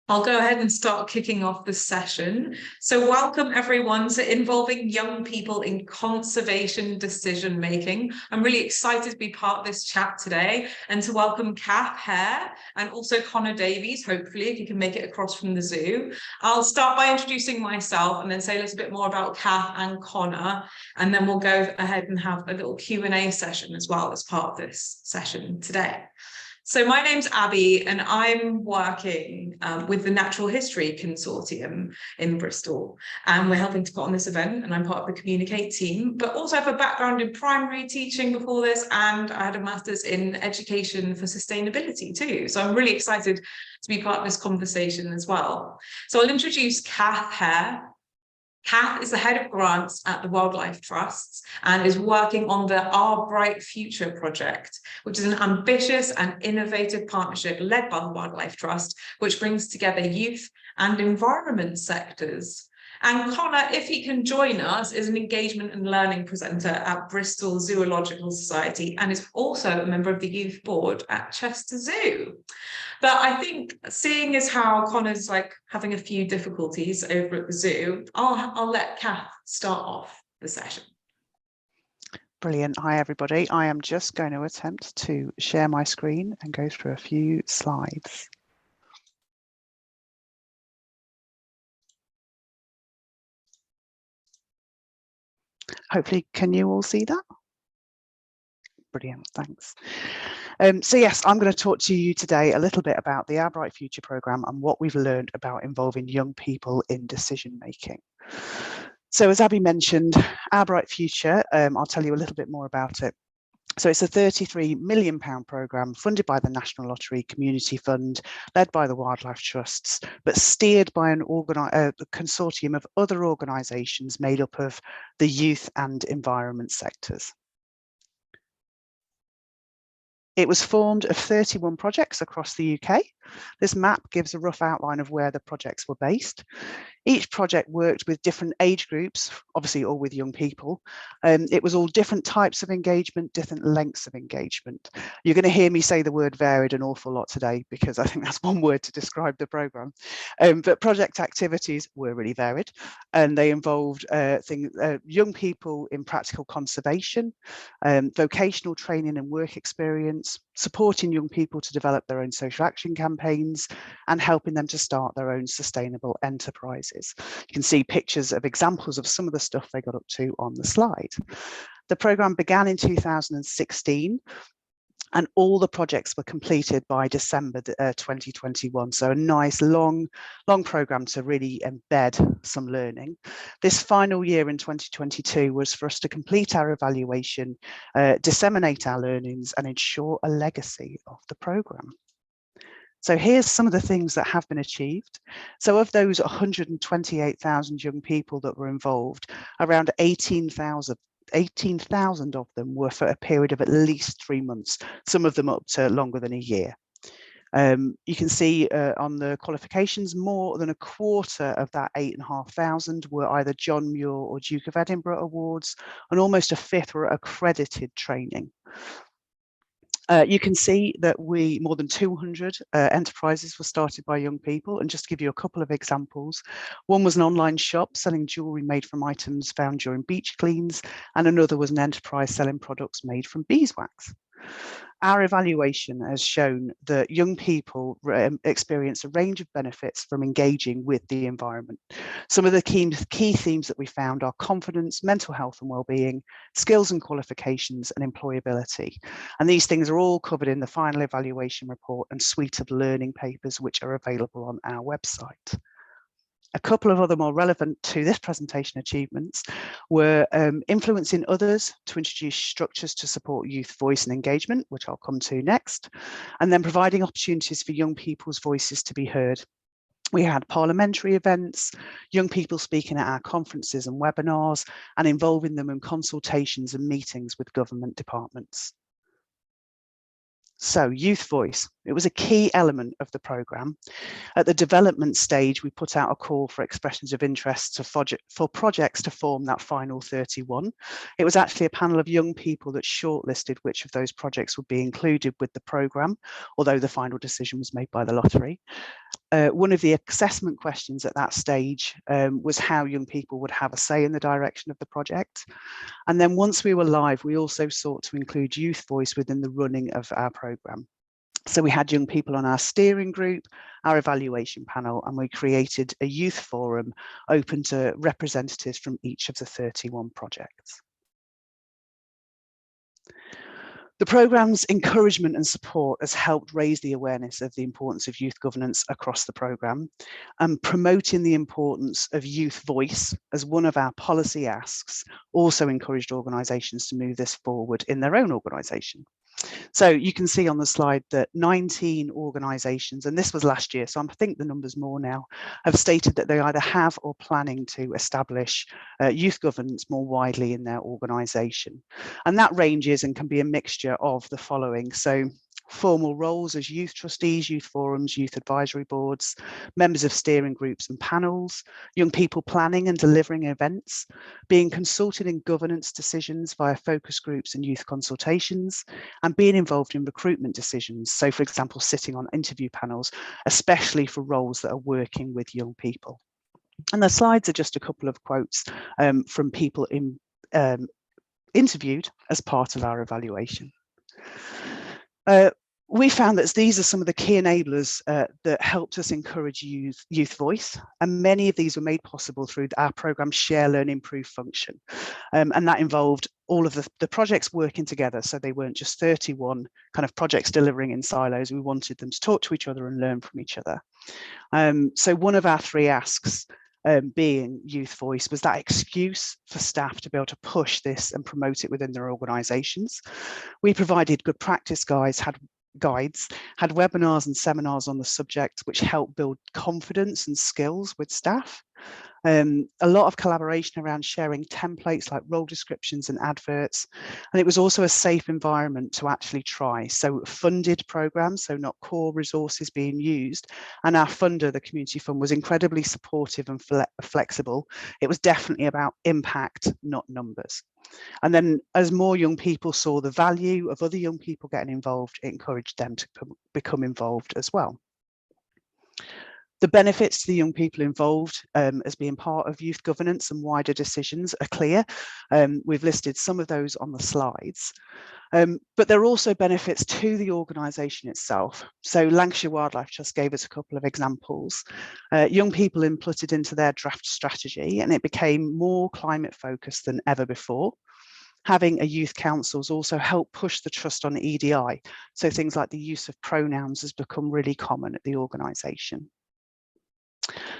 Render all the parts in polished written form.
I'll go ahead and start kicking off the session. So welcome everyone to Involving Young People in Conservation Decision Making. I'm really excited to be part of this chat today and to welcome Cath, Hare, and also Davies, hopefully, if you can make it across from the zoo. I'll start by introducing myself and then say a little bit more about Cath and Connor, and then we'll go ahead and have a little Q&A session as well as part of this session today. So my name's Abby and I'm working with the Natural History Consortium in Bristol, and we're helping to put on this event, and I'm part of the Communicate team, but also have a background in primary teaching before this, and I had a master's in education for sustainability too. So I'm really excited to be part of this conversation as well. So I'll introduce Cath Hare. Cath is the head of grants at the Wildlife Trusts and is working on the Our Bright Future project, which is an ambitious and innovative partnership led by the Wildlife Trust, which brings together youth and environment sectors. And Connor, if he can join us, is an engagement and learning presenter at Bristol Zoological Society and is also a member of the youth board at Chester Zoo. But I think seeing as how Connor's having a few difficulties over at the zoo, I'll let Cath start off the session. Brilliant. Hi, everybody. I am just going to attempt to share my screen and go through a few slides. Hopefully, can you all see that? Brilliant, thanks. So yes, I'm going to talk to you today a little bit about the Our Bright Future programme and what we've learned about involving young people in decision making. So as Abby mentioned, Our Bright Future, I'll tell you a little bit more about it. So it's a £33 million programme funded by the National Lottery Community Fund, led by the Wildlife Trusts, but steered by a consortium of other organisations made up of the youth and environment sectors. It was formed of 31 projects across the UK. This map gives a rough outline of where the projects were based. Each project worked with different age groups, obviously all with young people. It was all different types of engagement, different lengths of engagement. You're going to hear me say the word varied an awful lot today because I think that's one word to describe the programme. But project activities were really varied, and they involved young people in practical conservation, vocational training and work experience, supporting young people to develop their own social action campaigns, and helping them to start their own sustainable enterprises. You can see pictures of examples of some of the stuff they got up to on the slide. The programme began in 2016 and all the projects were completed by December 2021. So a nice long programme to really embed some learning. This final year in 2022 was for us to complete our evaluation, disseminate our learnings and ensure a legacy of the programme. So here's some of the things that have been achieved. So of those 128,000 young people that were involved, around 18,000 of them were for a period of at least 3 months, some of them up to longer than a year. You can see on the qualifications, more than a quarter of that 8,500 were either John Muir or Duke of Edinburgh awards, and almost a fifth were accredited training. You can see that more than 200 enterprises were started by young people, and just to give you a couple of examples, one was an online shop selling jewellery made from items found during beach cleans, and another was an enterprise selling products made from beeswax. Our evaluation has shown that young people experience a range of benefits from engaging with the environment. Some of the key themes that we found are confidence, mental health and well-being, skills and qualifications, and employability. And these things are all covered in the final evaluation report and suite of learning papers which are available on our website. A couple of other more relevant to this presentation achievements were influencing others to introduce structures to support youth voice and engagement, which I'll come to next, and then providing opportunities for young people's voices to be heard. We had parliamentary events, young people speaking at our conferences and webinars, and involving them in consultations and meetings with government departments. So youth voice, It was a key element of the programme. At the development stage, we put out a call for expressions of interest for projects to form that final 31. It was actually a panel of young people that shortlisted which of those projects would be included with the programme, although the final decision was made by the lottery. One of the assessment questions at that stage was how young people would have a say in the direction of the project. And then once we were live, we also sought to include youth voice within the running of our programme. So we had young people on our steering group, our evaluation panel, and we created a youth forum open to representatives from each of the 31 projects. The programme's encouragement and support has helped raise the awareness of the importance of youth governance across the programme, and promoting the importance of youth voice as one of our policy asks also encouraged organisations to move this forward in their own organisation. So you can see on the slide that 19 organisations, and this was last year, so I think the number's more now, have stated that they either have or planning to establish youth governance more widely in their organisation. And that ranges and can be a mixture of the following. So formal roles as youth trustees, youth forums, youth advisory boards, members of steering groups and panels, young people planning and delivering events, being consulted in governance decisions via focus groups and youth consultations, and being involved in recruitment decisions. So for example, sitting on interview panels, especially for roles that are working with young people. And the slides are just a couple of quotes from people interviewed as part of our evaluation. We found that these are some of the key enablers that helped us encourage youth voice, and many of these were made possible through our programme Share, Learn, Improve function. And that involved all of the projects working together, so they weren't just 31 kind of projects delivering in silos. We wanted them to talk to each other and learn from each other. So one of our 3 asks being youth voice was that excuse for staff to be able to push this and promote it within their organisations. We provided good practice guides, had webinars and seminars on the subject, which helped build confidence and skills with staff. A lot of collaboration around sharing templates like role descriptions and adverts. And it was also a safe environment to actually try. So funded programs, so not core resources being used. And our funder, the Community Fund, was incredibly supportive and flexible. It was definitely about impact, not numbers. And then as more young people saw the value of other young people getting involved, it encouraged them to become involved as well. The benefits to the young people involved as being part of youth governance and wider decisions are clear. We've listed some of those on the slides. But there are also benefits to the organisation itself. So Lancashire Wildlife Trust gave us a couple of examples. Young people inputted into their draft strategy and it became more climate focused than ever before. Having a youth council's also helped push the trust on EDI. So things like the use of pronouns has become really common at the organisation.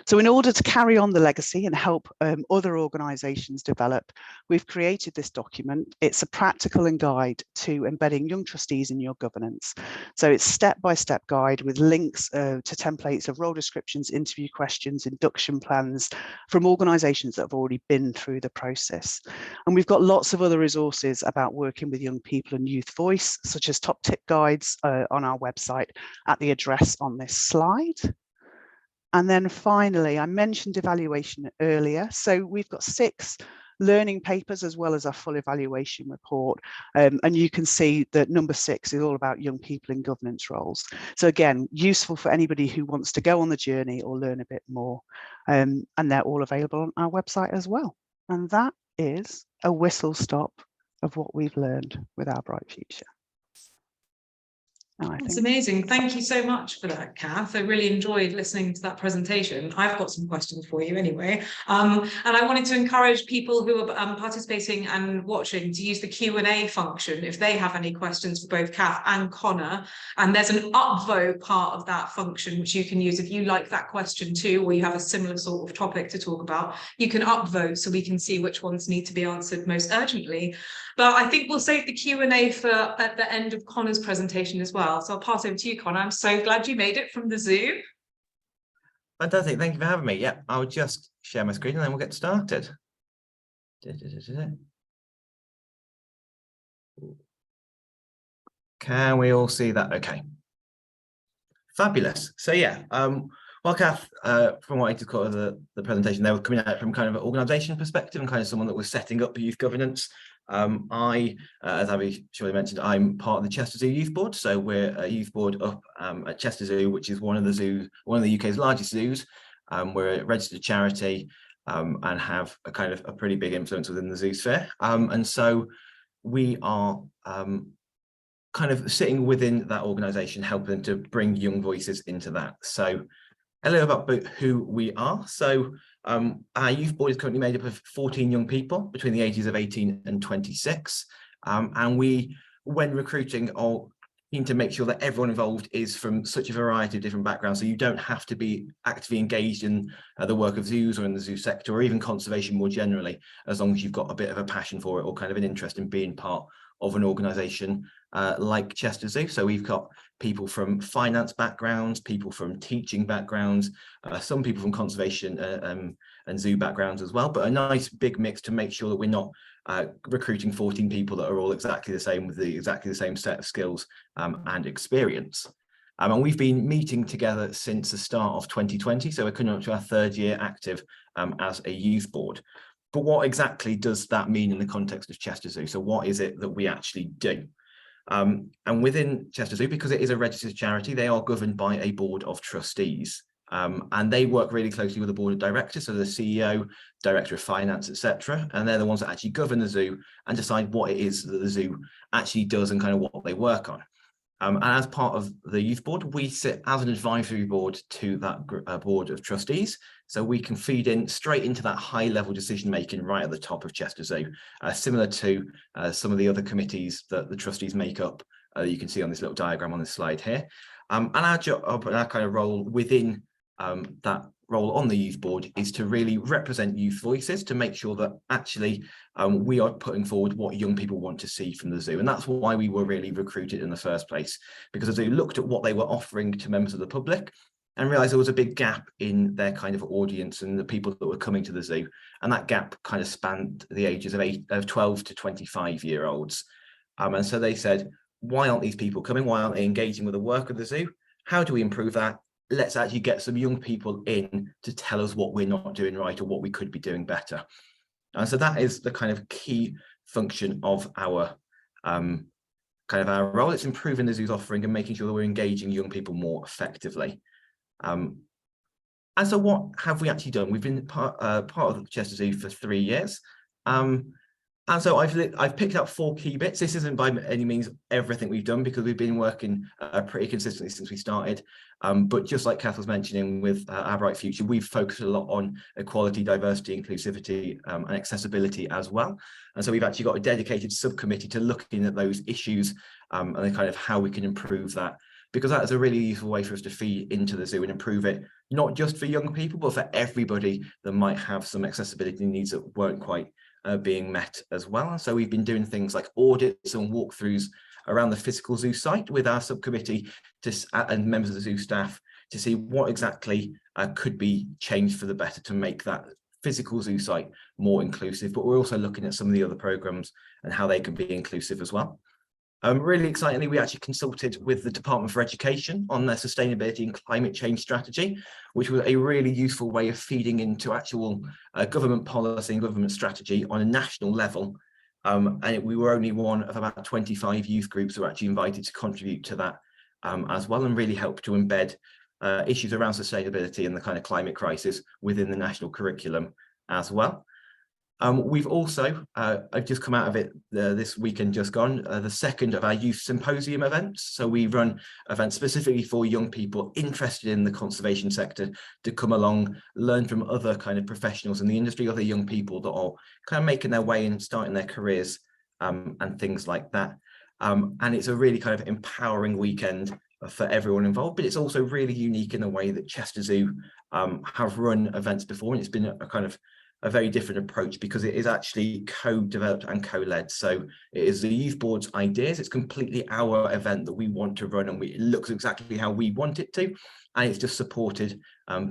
So in order to carry on the legacy and help other organisations develop, we've created this document. It's a practical and guide to embedding young trustees in your governance. So it's step-by-step guide with links to templates of role descriptions, interview questions, induction plans from organisations that have already been through the process. And we've got lots of other resources about working with young people and youth voice, such as top tip guides on our website at the address on this slide. And then finally, I mentioned evaluation earlier. So we've got 6 learning papers as well as our full evaluation report. And you can see that number 6 is all about young people in governance roles. So again, useful for anybody who wants to go on the journey or learn a bit more. And they're all available on our website as well. And that is a whistle stop of what we've learned with our Bright Future. That's amazing. Thank you so much for that, Cath. I really enjoyed listening to that presentation. I've got some questions for you anyway. And I wanted to encourage people who are participating and watching to use the Q&A function if they have any questions for both Cath and Connor. And there's an upvote part of that function, which you can use if you like that question too, or you have a similar sort of topic to talk about. You can upvote so we can see which ones need to be answered most urgently. But I think we'll save the Q&A for at the end of Connor's presentation as well. So I'll pass over to you, Connor. I'm so glad you made it from the Zoom. Fantastic. Thank you for having me. Yeah, I'll just share my screen and then we'll get started. Can we all see that? Okay. Fabulous. So yeah, well, Cath, from what I just caught of the presentation, they were coming out from kind of an organisation perspective and kind of someone that was setting up youth governance. As Abby surely mentioned, I'm part of the Chester Zoo Youth Board. So we're a youth board up at Chester Zoo, which is one of the UK's largest zoos. We're a registered charity and have a kind of a pretty big influence within the zoo sphere. And so we are kind of sitting within that organisation, helping to bring young voices into that. So a little about who we are. So our youth board is currently made up of 14 young people between the ages of 18 and 26. And we, when recruiting, are keen to make sure that everyone involved is from such a variety of different backgrounds. So you don't have to be actively engaged in the work of zoos or in the zoo sector or even conservation more generally, as long as you've got a bit of a passion for it or kind of an interest in being part of an organisation like Chester Zoo. So we've got people from finance backgrounds, people from teaching backgrounds, some people from conservation and zoo backgrounds as well, but a nice big mix to make sure that we're not recruiting 14 people that are all exactly the same with exactly the same set of skills and experience. And we've been meeting together since the start of 2020, so we're coming up to our third year active as a youth board. But what exactly does that mean in the context of Chester Zoo? So what is it that we actually do? And within Chester Zoo, because it is a registered charity, they are governed by a board of trustees. And they work really closely with the board of directors, so the CEO, director of finance, etc. And they're the ones that actually govern the zoo and decide what it is that the zoo actually does and kind of what they work on. And as part of the youth board, we sit as an advisory board to that board of trustees. So we can feed in straight into that high level decision making right at the top of Chester Zoo, similar to some of the other committees that the trustees make up. You can see on this little diagram on this slide here. And our job and our kind of role within that role on the youth board is to really represent youth voices, to make sure that actually we are putting forward what young people want to see from the zoo. And that's why we were really recruited in the first place, because the zoo looked at what they were offering to members of the public and realized there was a big gap in their kind of audience and the people that were coming to the zoo. And that gap kind of spanned the ages of 12 to 25-year-olds. And so they said, why aren't these people coming? Why aren't they engaging with the work of the zoo? How do we improve that? Let's actually get some young people in to tell us what we're not doing right or what we could be doing better. And so that is the kind of key function of our our role. It's improving the zoo's offering and making sure that we're engaging young people more effectively. And so what have we actually done? We've been part of Chester Zoo for 3 years. And so I've picked up 4 key bits. This isn't by any means everything we've done, because we've been working pretty consistently since we started. But just like Cath was mentioning with Our Bright Future, we've focused a lot on equality, diversity, inclusivity and accessibility as well. And so we've actually got a dedicated subcommittee to looking at those issues and kind of how we can improve that, because that is a really useful way for us to feed into the zoo and improve it, not just for young people, but for everybody that might have some accessibility needs that weren't quite being met as well. And so we've been doing things like audits and walkthroughs around the physical zoo site with our subcommittee and members of the zoo staff to see what exactly could be changed for the better to make that physical zoo site more inclusive. But we're also looking at some of the other programs and how they can be inclusive as well. Really excitingly, we actually consulted with the Department for Education on their sustainability and climate change strategy, which was a really useful way of feeding into actual government policy and government strategy on a national level. And we were only one of about 25 youth groups who were actually invited to contribute to that as well, and really help to embed issues around sustainability and the kind of climate crisis within the national curriculum as well. We've also, I've just come out of it this weekend just gone, the second of our youth symposium events. So we run events specifically for young people interested in the conservation sector to come along, learn from other kind of professionals in the industry, other young people that are kind of making their way and starting their careers and things like that. And it's a really kind of empowering weekend for everyone involved, but it's also really unique in the way that Chester Zoo have run events before, and it's been a kind of a very different approach because it is actually co-developed and co-led. So it is the youth board's ideas. It's completely our event that we want to run, and it looks exactly how we want it to, and it's just supported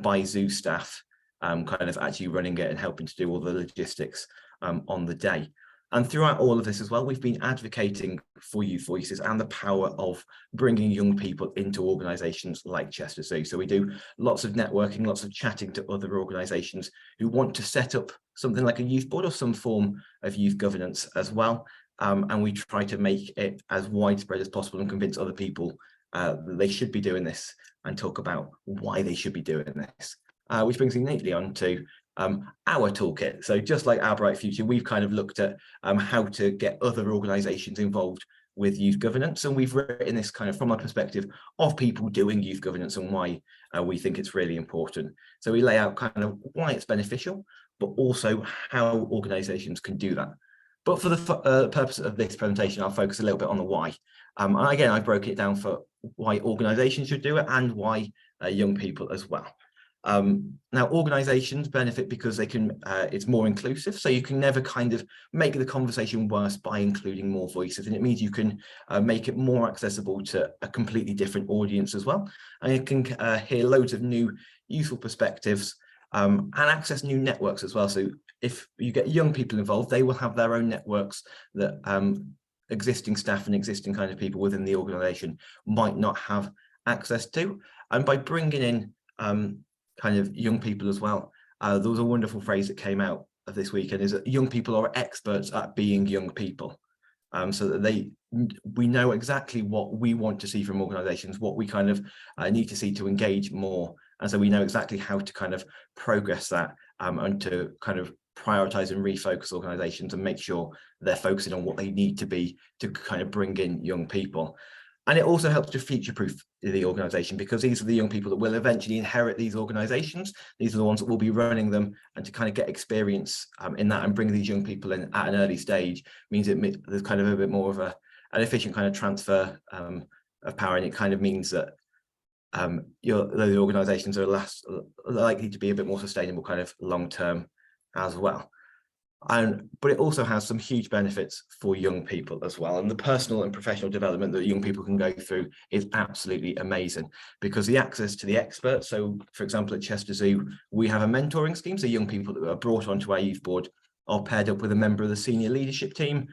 by zoo staff kind of actually running it and helping to do all the logistics on the day. And throughout all of this as well, we've been advocating for youth voices and the power of bringing young people into organisations like Chester Zoo. So we do lots of networking, lots of chatting to other organisations who want to set up something like a youth board or some form of youth governance as well. And we try to make it as widespread as possible and convince other people that they should be doing this and talk about why they should be doing this. Which brings me neatly on to our toolkit. So just like Our Bright Future, we've kind of looked at how to get other organisations involved with youth governance, and we've written this kind of from a perspective of people doing youth governance and why we think it's really important. So we lay out kind of why it's beneficial, but also how organisations can do that. But for the purpose of this presentation, I'll focus a little bit on the why. And again, I broke it down for why organisations should do it and why young people as well. Now, organisations benefit because they can, it's more inclusive, so you can never kind of make the conversation worse by including more voices, and it means you can make it more accessible to a completely different audience as well, and you can hear loads of new useful perspectives and access new networks as well. So if you get young people involved, they will have their own networks that existing staff and existing kind of people within the organisation might not have access to, and by bringing in kind of young people as well. There was a wonderful phrase that came out of this weekend, is that young people are experts at being young people. So that we know exactly what we want to see from organisations, what we kind of need to see to engage more. And so we know exactly how to kind of progress that and to kind of prioritise and refocus organisations and make sure they're focusing on what they need to be to kind of bring in young people. And it also helps to future-proof the organisation, because these are the young people that will eventually inherit these organisations. These are the ones that will be running them, and to kind of get experience in that and bring these young people in at an early stage means there's kind of a bit more of an efficient kind of transfer of power, and it kind of means that those organisations are likely to be a bit more sustainable kind of long-term as well. But it also has some huge benefits for young people as well, and the personal and professional development that young people can go through is absolutely amazing, because the access to the experts. So for example, at Chester Zoo, we have a mentoring scheme, so young people that are brought onto our youth board are paired up with a member of the senior leadership team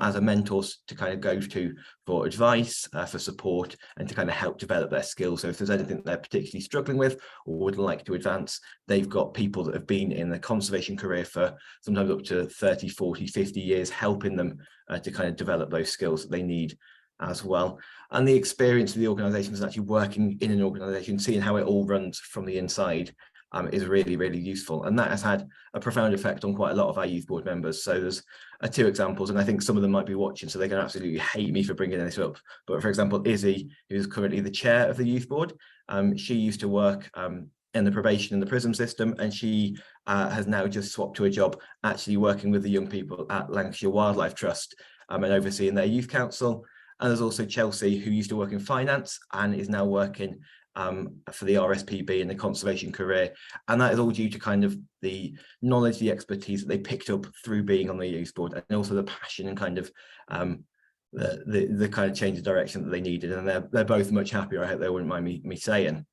as a mentor to kind of go to for advice, for support, and to kind of help develop their skills. So if there's anything they're particularly struggling with or would like to advance, they've got people that have been in the conservation career for sometimes up to 30, 40, 50 years, helping them to kind of develop those skills that they need as well. And the experience of the organisation is actually working in an organisation, seeing how it all runs from the inside, is really, really useful. And that has had a profound effect on quite a lot of our youth board members. So there's two examples, and I think some of them might be watching, so they can absolutely hate me for bringing this up. But for example, Izzy, who's currently the chair of the youth board, she used to work in the probation and the prison system, and she has now just swapped to a job actually working with the young people at Lancashire Wildlife Trust and overseeing their youth council. And there's also Chelsea, who used to work in finance and is now working for the RSPB in the conservation career, and that is all due to kind of the knowledge, the expertise that they picked up through being on the youth board, and also the passion and kind of the kind of change of direction that they needed. And they're both much happier, I hope they wouldn't mind me saying.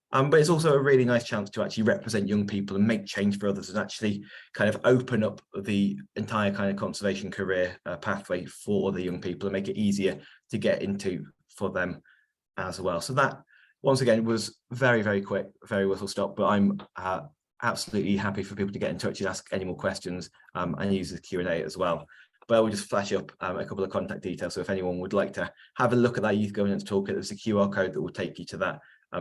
But it's also a really nice chance to actually represent young people and make change for others, and actually kind of open up the entire kind of conservation career pathway for the young people and make it easier to get into for them as well. So that, once again, was very, very quick, very whistle stop, but I'm absolutely happy for people to get in touch and ask any more questions and use the Q&A as well. But I will just flash up a couple of contact details. So if anyone would like to have a look at that youth governance toolkit, there's a QR code that will take you to that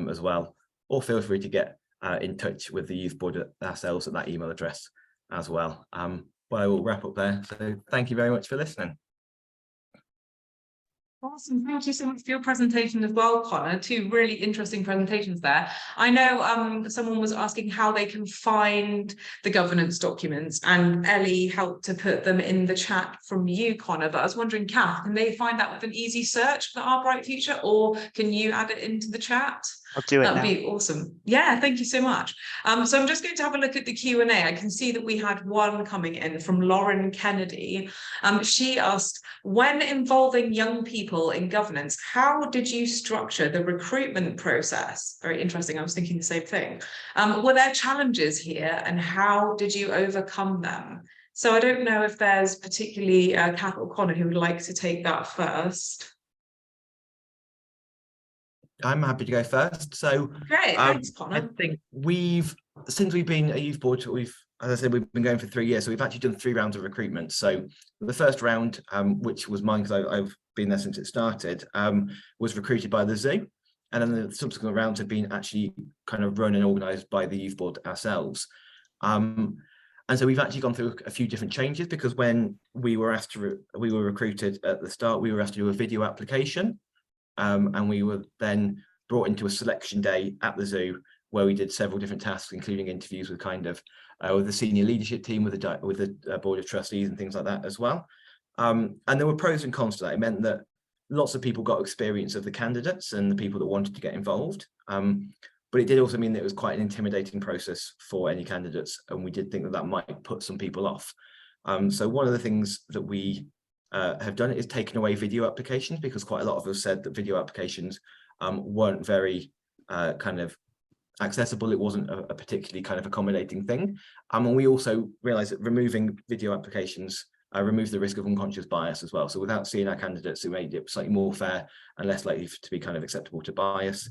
as well. Or feel free to get in touch with the youth board ourselves at that email address as well. But I will wrap up there. So thank you very much for listening. Awesome. Thank you so much for your presentation as well, Connor. Two really interesting presentations there. I know someone was asking how they can find the governance documents, and Ellie helped to put them in the chat from you, Connor. But I was wondering, Cath, can they find that with an easy search for Our Bright Future, or can you add it into the chat? I'll do it now. That'd be awesome. Yeah, thank you so much. So I'm just going to have a look at the Q&A. I can see that we had one coming in from Lauren Kennedy. She asked, when involving young people in governance, how did you structure the recruitment process? Very interesting. I was thinking the same thing. Were there challenges here, and how did you overcome them? So I don't know if there's particularly Cath or Connor who would like to take that first. I'm happy to go first. So Great, thanks, Connor. I think since we've been a youth board, as I said, we've been going for 3 years. So we've actually done 3 rounds of recruitment. So the first round, which was mine because I've been there since it started, was recruited by the zoo. And then the subsequent rounds have been actually kind of run and organised by the youth board ourselves. And so we've actually gone through a few different changes, because when we were recruited at the start, we were asked to do a video application. And we were then brought into a selection day at the zoo where we did several different tasks, including interviews with with the senior leadership team, with the board of trustees and things like that as well. And there were pros and cons to that. It meant that lots of people got experience of the candidates and the people that wanted to get involved. But it did also mean that it was quite an intimidating process for any candidates, and we did think that that might put some people off. So one of the things that we have done is taken away video applications, because quite a lot of us said that video applications weren't very kind of accessible. It wasn't a particularly kind of accommodating thing. And we also realized that removing video applications removes the risk of unconscious bias as well. So without seeing our candidates, it made it slightly more fair and less likely to be kind of acceptable to bias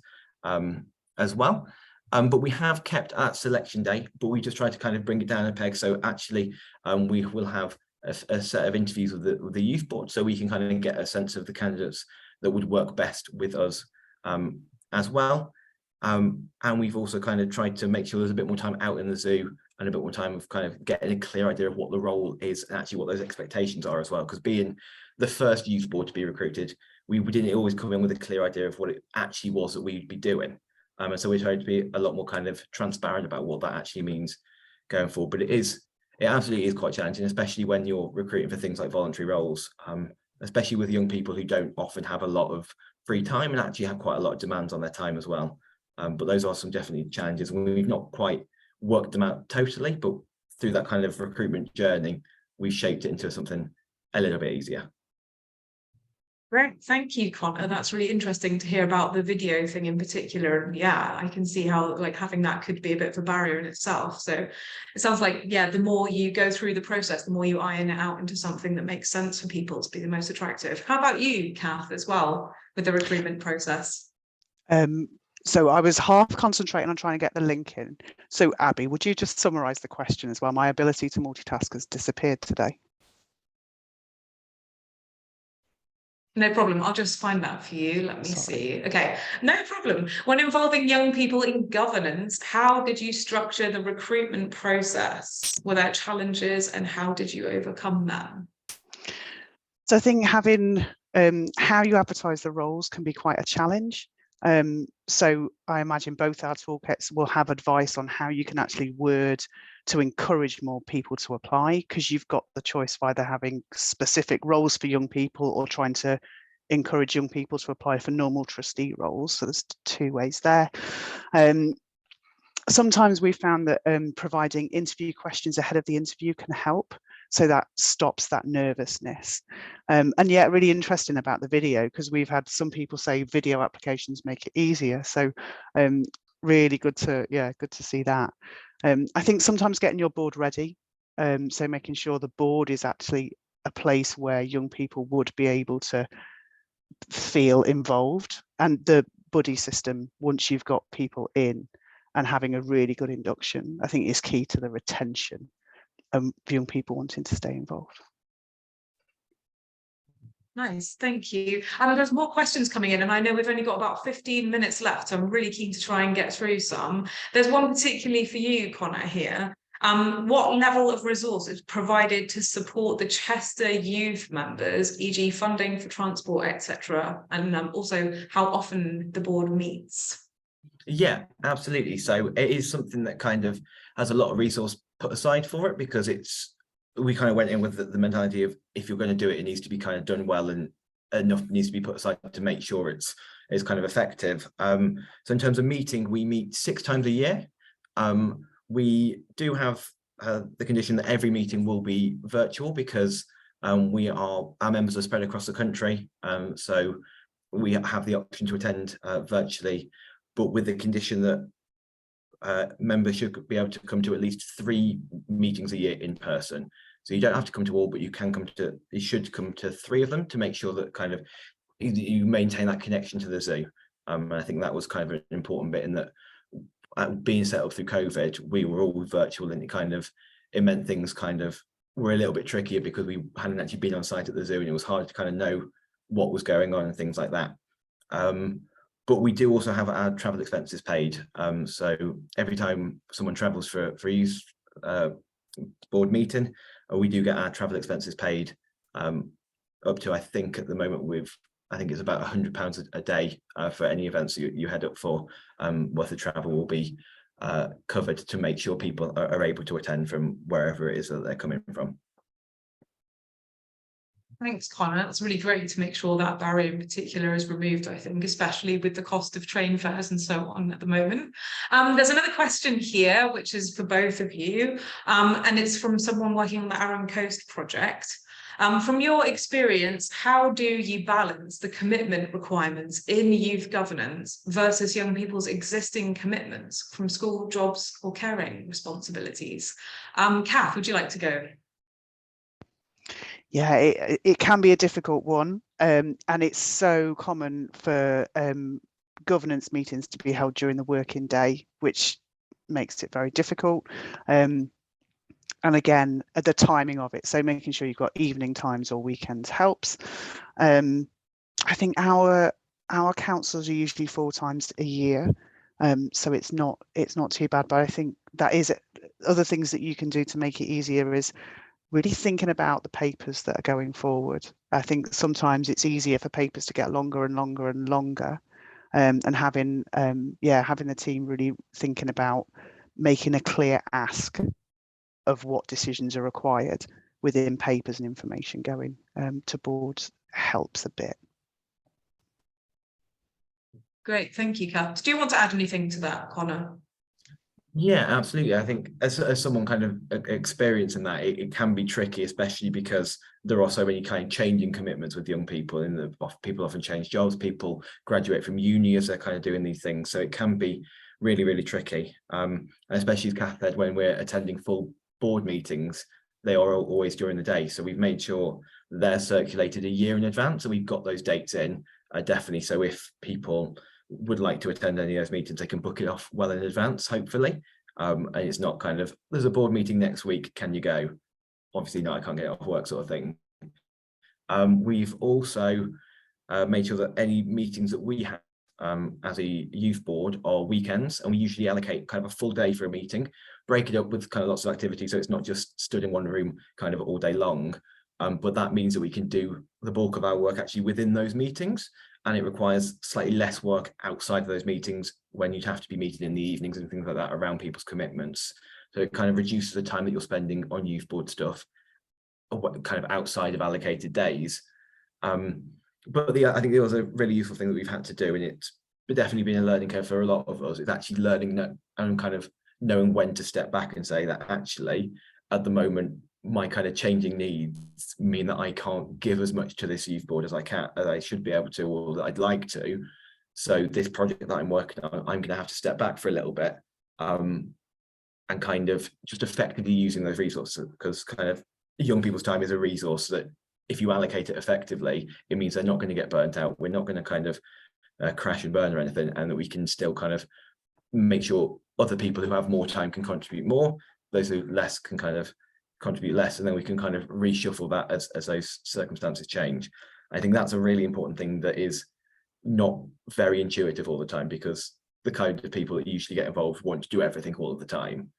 as well. But we have kept at selection day, but we just tried to kind of bring it down a peg. So actually we will have a set of interviews with the youth board, so we can kind of get a sense of the candidates that would work best with us as well. And we've also kind of tried to make sure there's a bit more time out in the zoo and a bit more time of kind of getting a clear idea of what the role is and actually what those expectations are as well. Because being the first youth board to be recruited, we didn't always come in with a clear idea of what it actually was that we'd be doing. And so we tried to be a lot more kind of transparent about what that actually means going forward. But it absolutely is quite challenging, especially when you're recruiting for things like voluntary roles, especially with young people who don't often have a lot of free time and actually have quite a lot of demands on their time as well. But those are some definitely challenges. We've not quite worked them out totally, but through that kind of recruitment journey, we've shaped it into something a little bit easier. Great, thank you, Connor. That's really interesting to hear about the video thing in particular. And yeah, I can see how like having that could be a bit of a barrier in itself. So it sounds like, yeah, the more you go through the process, the more you iron it out into something that makes sense for people to be the most attractive. How about you, Cath, as well, with the recruitment process? So I was half concentrating on trying to get the link in. So Abby, would you just summarise the question as well? My ability to multitask has disappeared today. No problem. I'll just find that for you. Let me see. Okay, no problem. When involving young people in governance, how did you structure the recruitment process? Were there challenges and how did you overcome them? So I think having how you advertise the roles can be quite a challenge. So I imagine both our toolkits will have advice on how you can actually word to encourage more people to apply, because you've got the choice of either having specific roles for young people or trying to encourage young people to apply for normal trustee roles. So there's 2 ways there. Sometimes we found that providing interview questions ahead of the interview can help. So that stops that nervousness. And yeah, really interesting about the video, because we've had some people say video applications make it easier. So really good to see that. I think sometimes getting your board ready, so making sure the board is actually a place where young people would be able to feel involved, and the buddy system, once you've got people in and having a really good induction, I think is key to the retention of young people wanting to stay involved. Nice, thank you. And there's more questions coming in, and I know we've only got about 15 minutes left, so I'm really keen to try and get through some. There's one particularly for you, Connor, here. What level of resource is provided to support the Chester youth members, e.g. funding for transport, etc., and also how often the board meets? Yeah, absolutely. So it is something that kind of has a lot of resource put aside for it, because we kind of went in with the mentality of, if you're going to do it, it needs to be kind of done well, and enough needs to be put aside to make sure it's kind of effective. So in terms of meeting, we meet 6 times a year. We do have the condition that every meeting will be virtual, because our members are spread across the country. So we have the option to attend virtually, but with the condition that members should be able to come to at least 3 meetings a year in person. So you don't have to come to all, but you should come to 3 of them to make sure that kind of you maintain that connection to the zoo. And I think that was kind of an important bit in that being set up through COVID, we were all virtual, and it meant things kind of were a little bit trickier because we hadn't actually been on site at the zoo, and it was hard to kind of know what was going on and things like that. But we do also have our travel expenses paid. So every time someone travels for a youth board meeting, we do get our travel expenses paid up to, I think at the moment I think it's about £100 a day for any events you head up for. Worth of travel will be covered to make sure people are able to attend from wherever it is that they're coming from. Thanks, Connor. That's really great to make sure that barrier in particular is removed, I think, especially with the cost of train fares and so on at the moment. There's another question here, which is for both of you, and it's from someone working on the Arran Coast project. From your experience, how do you balance the commitment requirements in youth governance versus young people's existing commitments from school, jobs or caring responsibilities? Cath, would you like to go? Yeah, it can be a difficult one, and it's so common for governance meetings to be held during the working day, which makes it very difficult. And again, the timing of it, so making sure you've got evening times or weekends helps. I think our councils are usually 4 times a year, so it's not too bad. But I think that is other things that you can do to make it easier is really thinking about the papers that are going forward. I think sometimes it's easier for papers to get longer and longer and longer, and having the team really thinking about making a clear ask of what decisions are required within papers and information going to boards helps a bit. Great, thank you, Cath. Do you want to add anything to that, Connor? Yeah, absolutely. I think as someone kind of experiencing that, it can be tricky, especially because there are so many kind of changing commitments with young people, and people often change jobs, people graduate from uni as they're kind of doing these things. So it can be really, really tricky. And especially as Cath said, when we're attending full board meetings, they are always during the day. So we've made sure they're circulated a year in advance, and we've got those dates in definitely. So if people would like to attend any of those meetings, they can book it off well in advance, hopefully. And it's not kind of, there's a board meeting next week, can you go? Obviously, no, I can't get off work sort of thing. We've also made sure that any meetings that we have as a youth board are weekends, and we usually allocate kind of a full day for a meeting, break it up with kind of lots of activity, so it's not just stood in one room kind of all day long. But that means that we can do the bulk of our work actually within those meetings, and it requires slightly less work outside of those meetings when you'd have to be meeting in the evenings and things like that around people's commitments. So it kind of reduces the time that you're spending on youth board stuff kind of outside of allocated days. But I think the other really useful thing that we've had to do, and it's definitely been a learning curve for a lot of us, is actually learning and kind of knowing when to step back and say that actually at the moment my kind of changing needs mean that I can't give as much to this youth board as I should be able to, or that I'd like to. So this project that I'm working on, I'm going to have to step back for a little bit, and kind of just effectively using those resources, because kind of young people's time is a resource that if you allocate it effectively, it means they're not going to get burnt out. We're not going to kind of crash and burn or anything, and that we can still kind of make sure other people who have more time can contribute more, those who less can kind of contribute less, and then we can kind of reshuffle that as those circumstances change. I think that's a really important thing that is not very intuitive all the time, because the kind of people that usually get involved want to do everything all of the time.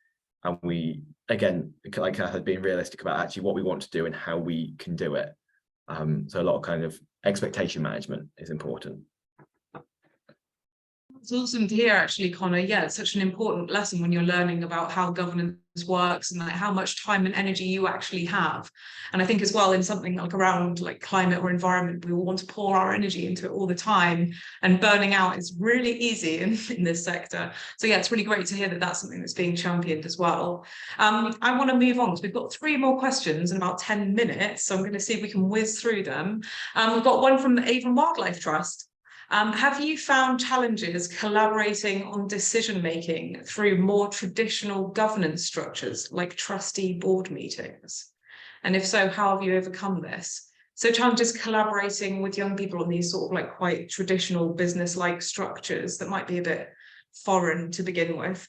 And we, again, like Cath had been realistic about actually what we want to do and how we can do it. So a lot of kind of expectation management is important. It's awesome to hear, actually, Connor. Yeah, it's such an important lesson when you're learning about how governance works and like how much time and energy you actually have. And I think as well, in something like around like climate or environment, we all want to pour our energy into it all the time, and burning out is really easy in this sector. So yeah, it's really great to hear that that's something that's being championed as well. I want to move on because we've got 3 more questions in about 10 minutes. So I'm going to see if we can whiz through them. We've got one from the Avon Wildlife Trust. Have you found challenges collaborating on decision-making through more traditional governance structures like trustee board meetings? And if so, how have you overcome this? So challenges collaborating with young people on these sort of like quite traditional business-like structures that might be a bit foreign to begin with.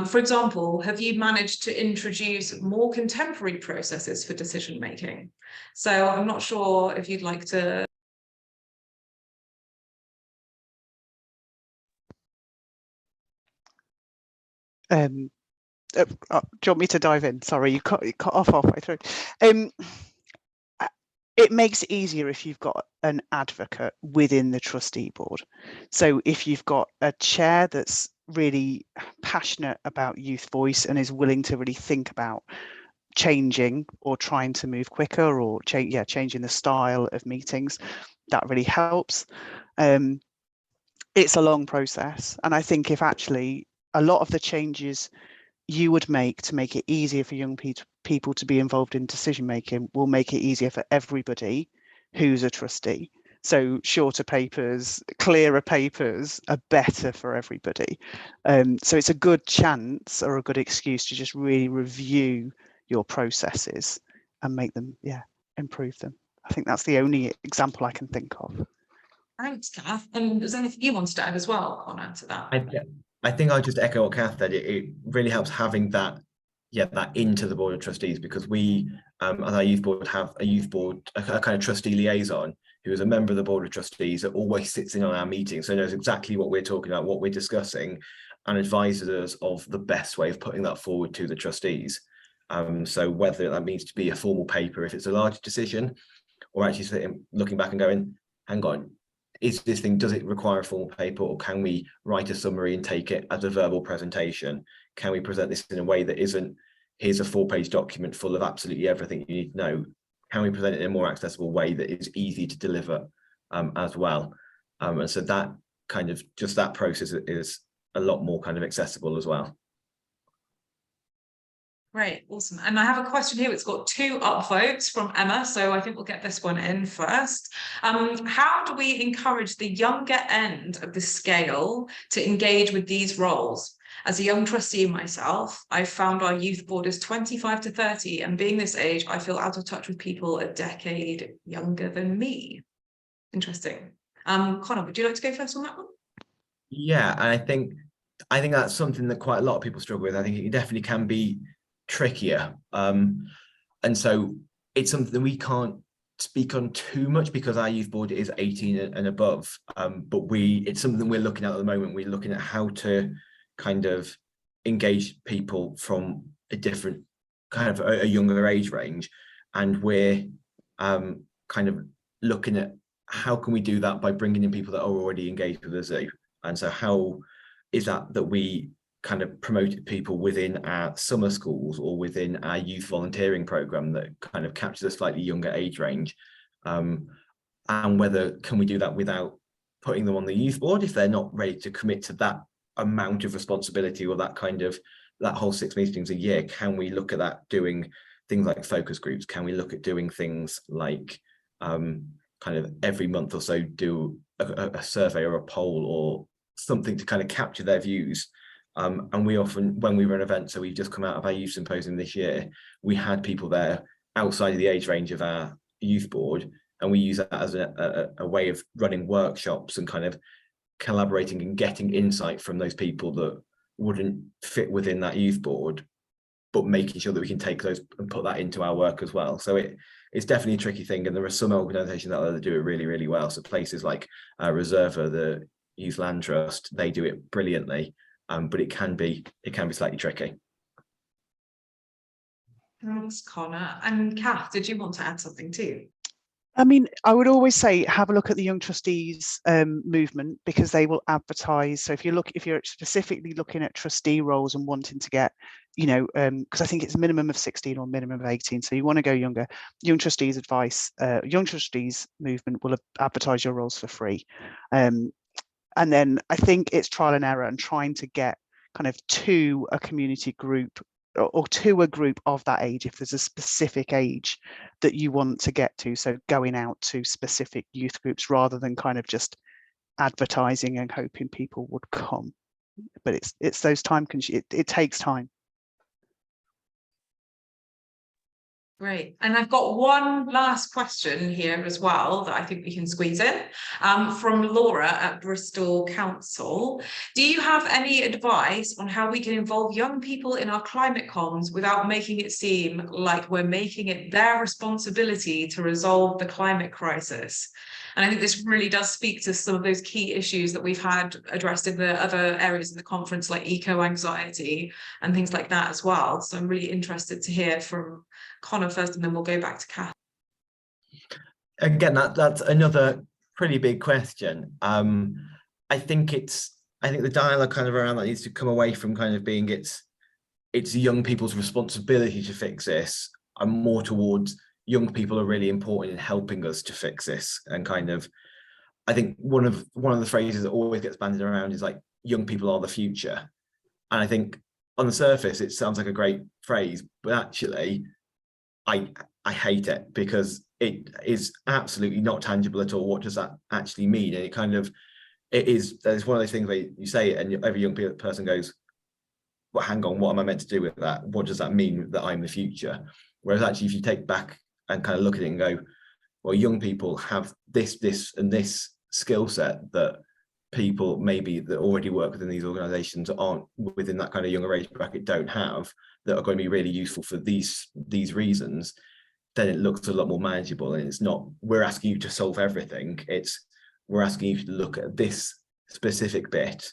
For example, have you managed to introduce more contemporary processes for decision making? So I'm not sure if you'd like to. Do you want me to dive in? Sorry, you cut off halfway through. It makes it easier if you've got an advocate within the trustee board. So if you've got a chair that's really passionate about youth voice and is willing to really think about changing or trying to move quicker or changing the style of meetings, that really helps. It's a long process, and I think if actually a lot of the changes you would make to make it easier for young people to be involved in decision making will make it easier for everybody who's a trustee. So shorter papers, clearer papers are better for everybody. So it's a good chance or a good excuse to just really review your processes and make them, improve them. I think that's the only example I can think of. Thanks, Cath. And is there anything you wanted to add as well, Connor, to that? I think I'll just echo what Cath said. It really helps having that into the board of trustees, because we, as our youth board, have a youth board, a kind of trustee liaison who is a member of the board of trustees that always sits in on our meetings, so knows exactly what we're talking about, what we're discussing, and advises us of the best way of putting that forward to the trustees. So whether that means to be a formal paper if it's a large decision, or actually sitting, looking back and going, hang on, does it require a formal paper, or can we write a summary and take it as a verbal presentation? Can we present this in a way that isn't, here's a 4-page document full of absolutely everything you need to know? Can we present it in a more accessible way that is easy to deliver as well? And so that kind of, just that process is a lot more kind of accessible as well. Great, awesome. And I have a question here. It's got 2 upvotes from Emma, so I think we'll get this one in first. How do we encourage the younger end of the scale to engage with these roles? As a young trustee myself, I've found our youth board is 25 to 30, and being this age, I feel out of touch with people a decade younger than me. Interesting. Connor, would you like to go first on that one? Yeah, and I think that's something that quite a lot of people struggle with. I think it definitely can be trickier, and so it's something that we can't speak on too much because our youth board is 18 and above, but it's something we're looking at the moment. We're looking at how to kind of engage people from a different kind of a younger age range, and we're kind of looking at how can we do that by bringing in people that are already engaged with the zoo. And so how is that we kind of promoted people within our summer schools or within our youth volunteering program that kind of captures a slightly younger age range, and whether can we do that without putting them on the youth board if they're not ready to commit to that amount of responsibility or that whole 6 meetings a year. Can we look at that doing things like focus groups? Can we look at doing things like kind of every month or so do a survey or a poll or something to kind of capture their views? And we often, when we run events, so we've just come out of our youth symposium this year, we had people there outside of the age range of our youth board, and we use that as a way of running workshops and kind of collaborating and getting insight from those people that wouldn't fit within that youth board, but making sure that we can take those and put that into our work as well. So it's definitely a tricky thing, and there are some organisations out there that do it really, really well. So places like Reserva, the Youth Land Trust, they do it brilliantly, but it can be slightly tricky. Thanks, Connor. And Cath, did you want to add something too? I mean, I would always say have a look at the Young Trustees movement, because they will advertise. So if you're specifically looking at trustee roles and wanting to get, because I think it's a minimum of 16 or minimum of 18, so you want to go younger. Young Trustees Young Trustees movement will advertise your roles for free, and then I think it's trial and error and trying to get kind of to a community group or to a group of that age if there's a specific age that you want to get to. So going out to specific youth groups rather than kind of just advertising and hoping people would come. But it's those time, it takes time. Great. And I've got one last question here as well that I think we can squeeze in from Laura at Bristol Council. Do you have any advice on how we can involve young people in our climate comms without making it seem like we're making it their responsibility to resolve the climate crisis? And I think this really does speak to some of those key issues that we've had addressed in the other areas of the conference, like eco-anxiety and things like that as well. So I'm really interested to hear from Connor first, and then we'll go back to Cath. Again, that's another pretty big question. I think the dialogue kind of around that needs to come away from kind of being it's young people's responsibility to fix this, and more towards young people are really important in helping us to fix this. And kind of, I think one of the phrases that always gets bandied around is like, young people are the future. And I think on the surface it sounds like a great phrase, but actually I hate it, because it is absolutely not tangible at all. What does that actually mean? And there's one of those things where you say it and every young person goes, well, hang on, what am I meant to do with that? What does that mean that I'm the future? Whereas actually, if you take back and kind of look at it and go, well, young people have this and this skill set that people maybe that already work within these organizations aren't within that kind of younger age bracket don't have, that are going to be really useful for these reasons, then it looks a lot more manageable. And it's not, we're asking you to solve everything. It's, we're asking you to look at this specific bit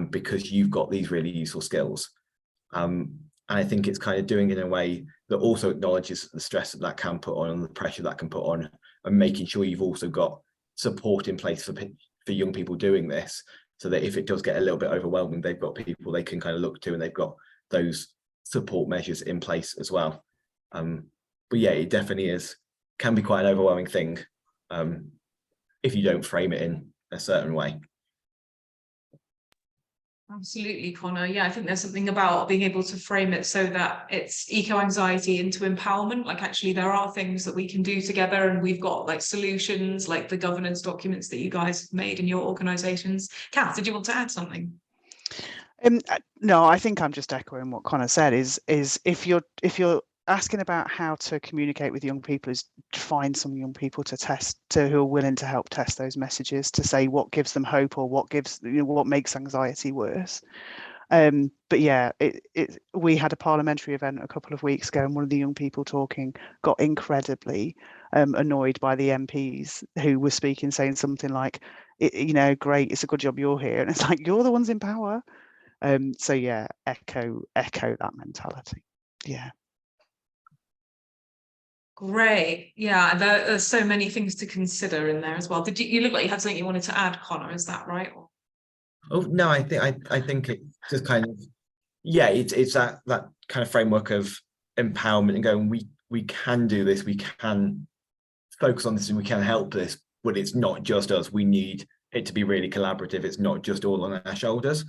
because you've got these really useful skills. And I think it's kind of doing it in a way that also acknowledges the stress that can put on and the pressure that can put on, and making sure you've also got support in place for young people doing this, so that if it does get a little bit overwhelming, they've got people they can kind of look to, and they've got those support measures in place as well. But yeah, it definitely can be quite an overwhelming thing if you don't frame it in a certain way. Absolutely, Connor. Yeah, I think there's something about being able to frame it so that it's eco-anxiety into empowerment. Like, actually, there are things that we can do together, and we've got like solutions, like the governance documents that you guys have made in your organizations. Cath, did you want to add something? No, I think I'm just echoing what Connor said. Is if you're asking about how to communicate with young people, is to find some young people who are willing to help test those messages, to say what gives them hope or what gives, what makes anxiety worse. But yeah, we had a parliamentary event a couple of weeks ago, and one of the young people talking got incredibly annoyed by the MPs who were speaking, saying something like, great, it's a good job you're here, and it's like, you're the ones in power. So yeah, echo that mentality. Yeah. Great. Yeah, there's so many things to consider in there as well. You look like you had something you wanted to add, Connor? Is that right? Oh no, I think it just kind of, yeah, it's that kind of framework of empowerment and going, we can do this, we can focus on this, and we can help this, but it's not just us. We need it to be really collaborative. It's not just all on our shoulders,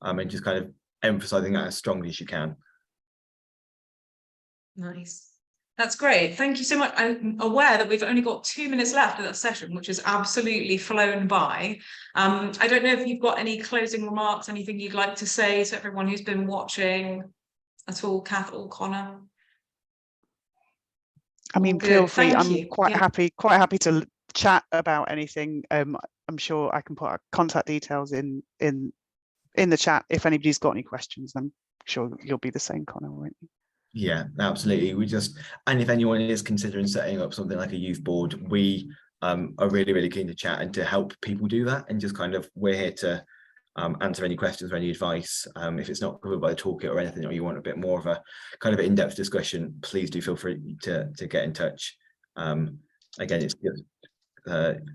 and just kind of emphasizing that as strongly as you can. Nice. That's great. Thank you so much. I'm aware that we've only got 2 minutes left of that session, which has absolutely flown by. I don't know if you've got any closing remarks, anything you'd like to say to everyone who's been watching at all, Cath or Connor? I mean, feel free. I'm quite happy to chat about anything. I'm sure I can put our contact details in the chat if anybody's got any questions. I'm sure you'll be the same, Connor, won't you? Yeah, absolutely. And if anyone is considering setting up something like a youth board, we are really, really keen to chat and to help people do that. And just kind of, we're here to answer any questions or any advice. If it's not covered by the toolkit or anything, or you want a bit more of a kind of in-depth discussion, please do feel free to get in touch. Again, it's just,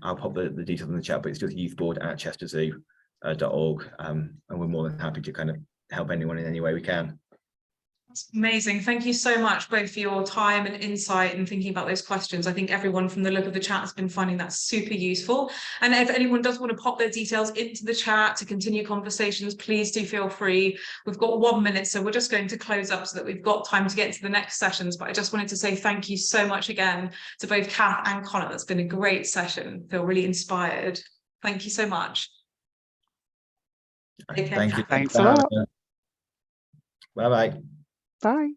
I'll pop the details in the chat, but it's just youthboard@chesterzoo.org, and we're more than happy to kind of help anyone in any way we can. That's amazing. Thank you so much, both for your time and insight and thinking about those questions. I think everyone from the look of the chat has been finding that super useful. And if anyone does want to pop their details into the chat to continue conversations, please do feel free. We've got 1 minute, so we're just going to close up so that we've got time to get to the next sessions. But I just wanted to say thank you so much again to both Cath and Connor. That's been a great session. I feel really inspired. Thank you so much. Thank you. Thanks a lot. Bye-bye. Bye.